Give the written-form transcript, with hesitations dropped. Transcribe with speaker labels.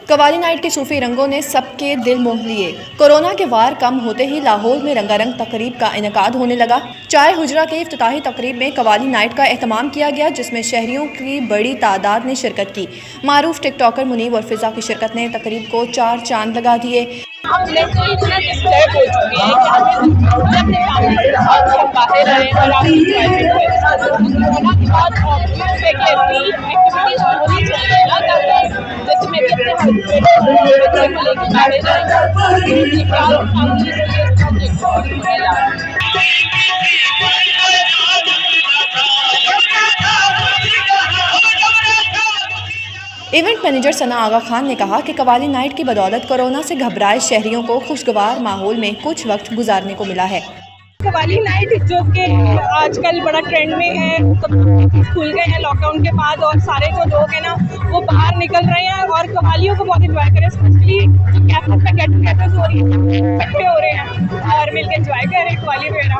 Speaker 1: Qawwali night के सूफी रंगों ने सबके दिल मोह लिए। कोरोना के वार कम होते ही लाहौर में रंगारंग तकरीब का इनेकाद होने लगा। चाय हुजरा के इफ्तिताही तकरीब में कवाली नाइट का एहतमाम किया गया, जिसमें शहरियों की बड़ी तादाद ने शिरकत की। मारूफ टिकटॉकर मुनीब और फिजा की शिरकत ने तकरीब को चार चांद लगा दिए।
Speaker 2: हम मेंटली इतना डिस्टर्ब हो चुके हैं कि हमें अपने फैमिली के साथ हम बाहर रहें और आप कोरोना के बाद ऑब्वियस है कि ऐसी एक्टिविटीज होनी चाहिए ना, ताकि जैसे मैं भी अपने हस्बैंड और बच्चे को लेकर बाहर जाऊँ फैमिली के लिए
Speaker 1: इवेंट मैनेजर सना आगा खान ने कहा कि कवाली नाइट की बदौलत कोरोना से घबराए शहरियों को खुशगवार माहौल में कुछ वक्त गुजारने को मिला है।
Speaker 2: कवाली नाइट जो कि आजकल बड़ा ट्रेंड में है, तो खुल गए हैं लॉकडाउन के बाद और सारे जो लोग हैं ना वो बाहर निकल रहे हैं और कवालियों को बहुत इंजॉय करें। स्पेशली जो कैफे पे गेट टुगेदर्स हो रही है, इकट्ठे हो रहे हैं और मिलकर इंजॉय कर रहे हैं कवाली वगैरह।